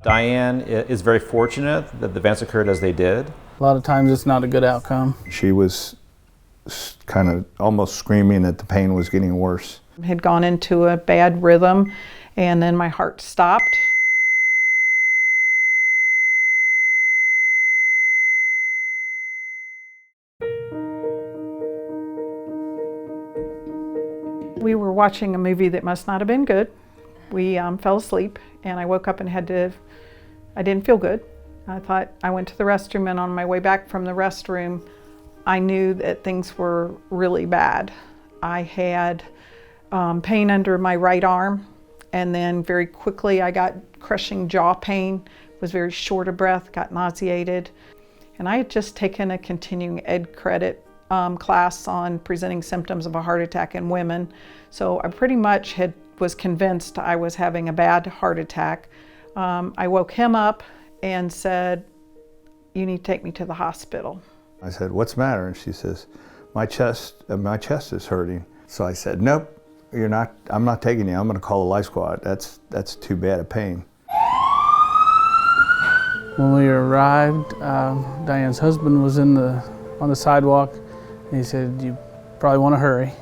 Diane is very fortunate that the events occurred as they did. A lot of times it's not a good outcome. She was kind of almost screaming that the pain was getting worse. I had gone into a bad rhythm, and then my heart stopped. We were watching a movie that must not have been good. We fell asleep, and I woke up and I didn't feel good. I went to the restroom, and on my way back from the restroom, I knew that things were really bad. I had pain under my right arm, and then very quickly I got crushing jaw pain, was very short of breath, got nauseated. And I had just taken a continuing ed credit class on presenting symptoms of a heart attack in women. So I pretty much was convinced I was having a bad heart attack. I woke him up and said, "You need to take me to the hospital." I said, "What's the matter?" And she says, my chest is hurting." So I said, "Nope, I'm not taking you. I'm going to call the life squad. That's too bad a pain." When we arrived, Diane's husband was on the sidewalk, and he said, "You probably want to hurry."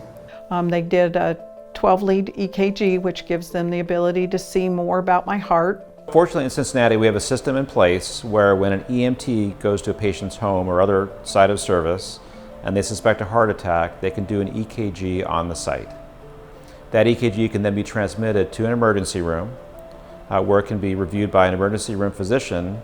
They did a 12-lead EKG, which gives them the ability to see more about my heart. Fortunately, in Cincinnati, we have a system in place where when an EMT goes to a patient's home or other site of service and they suspect a heart attack, they can do an EKG on the site. That EKG can then be transmitted to an emergency room where it can be reviewed by an emergency room physician.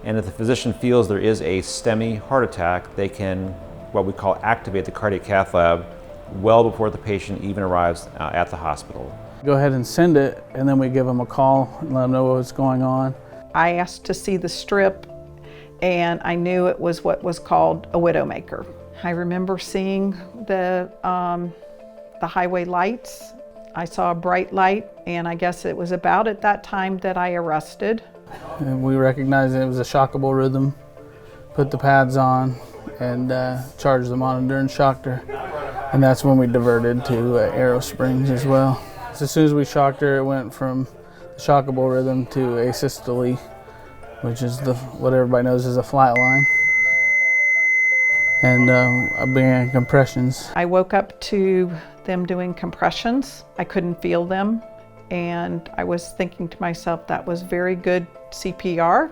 And if the physician feels there is a STEMI heart attack, they can, what we call, activate the cardiac cath lab well before the patient even arrives at the hospital. Go ahead and send it, and then we give them a call and let them know what's going on. I asked to see the strip, and I knew it was what was called a widowmaker. I remember seeing the highway lights. I saw a bright light, and I guess it was about at that time that I arrested. And we recognized it was a shockable rhythm, put the pads on, and charged the monitor and shocked her. And that's when we diverted to Arrow Springs as well. So as soon as we shocked her, it went from the shockable rhythm to asystole, which is what everybody knows is a flat line. And I began compressions. I woke up to them doing compressions. I couldn't feel them, and I was thinking to myself, that was very good CPR.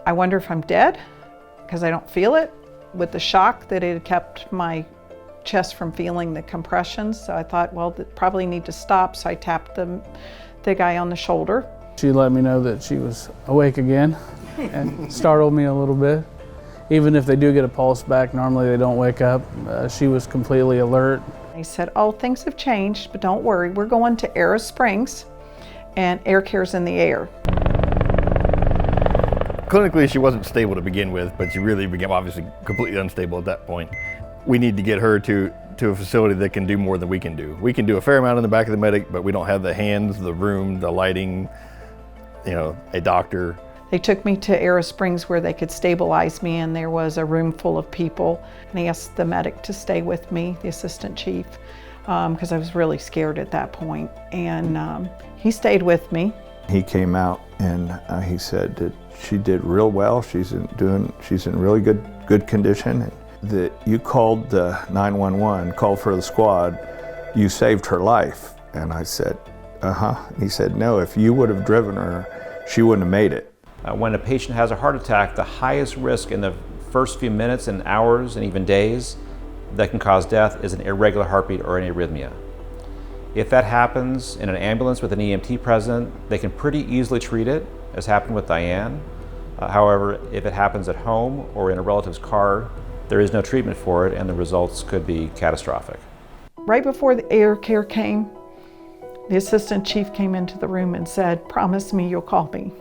I wonder if I'm dead, because I don't feel it, with the shock that it had kept my chest from feeling the compressions. So I thought, well, they probably need to stop. So I tapped the guy on the shoulder. She let me know that she was awake again and startled me a little bit. Even if they do get a pulse back, normally they don't wake up. She was completely alert. He said, "Oh, things have changed, but don't worry. We're going to Arrow Springs, and air care's in the air." Clinically, she wasn't stable to begin with, but she really became obviously completely unstable at that point. We need to get her to a facility that can do more than we can do. We can do a fair amount in the back of the medic, but we don't have the hands, the room, the lighting, a doctor. They took me to Arrow Springs where they could stabilize me, and there was a room full of people. And I asked the medic to stay with me, the assistant chief, because I was really scared at that point. And he stayed with me. He came out and he said that she did real well. She's in really good condition. That you called the 911, called for the squad, you saved her life. And I said, uh-huh. He said, no, if you would have driven her, she wouldn't have made it. When a patient has a heart attack, the highest risk in the first few minutes and hours and even days that can cause death is an irregular heartbeat or an arrhythmia. If that happens in an ambulance with an EMT present, they can pretty easily treat it, as happened with Diane. However, if it happens at home or in a relative's car, there is no treatment for it, and the results could be catastrophic. Right before the air care came, the assistant chief came into the room and said, "Promise me you'll call me."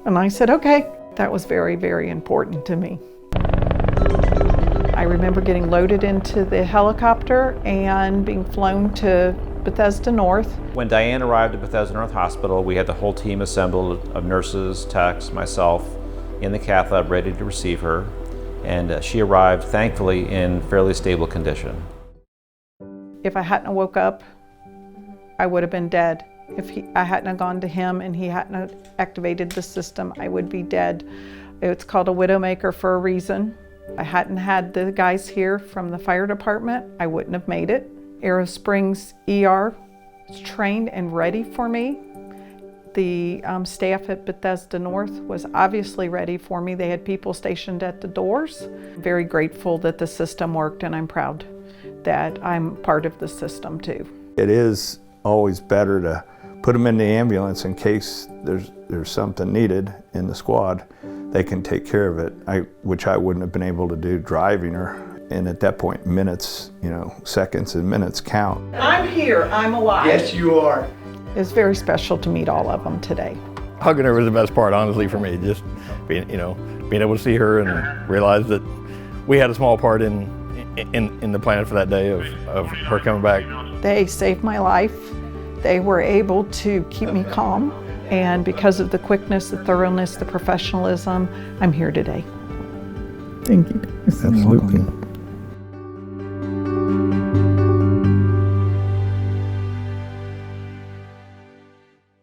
And I said, okay. That was very, very important to me. I remember getting loaded into the helicopter and being flown to Bethesda North. When Diane arrived at Bethesda North Hospital, we had the whole team assembled of nurses, techs, myself, in the cath lab ready to receive her. And she arrived, thankfully, in fairly stable condition. If I hadn't woke up, I would have been dead. If I hadn't have gone to him and he hadn't have activated the system, I would be dead. It's called a widowmaker for a reason. I hadn't had the guys here from the fire department, I wouldn't have made it. Arrow Springs ER was trained and ready for me. The staff at Bethesda North was obviously ready for me. They had people stationed at the doors. Very grateful that the system worked, and I'm proud that I'm part of the system too. It is always better to put them in the ambulance in case there's something needed in the squad. They can take care of it, which I wouldn't have been able to do driving her. And at that point, minutes, seconds and minutes count. I'm here, I'm alive. Yes, you are. It's very special to meet all of them today. Hugging her was the best part, honestly, for me. Just being able to see her and realize that we had a small part in the plan for that day of her coming back. They saved my life. They were able to keep me calm. And because of the quickness, the thoroughness, the professionalism, I'm here today. Thank you. Absolutely.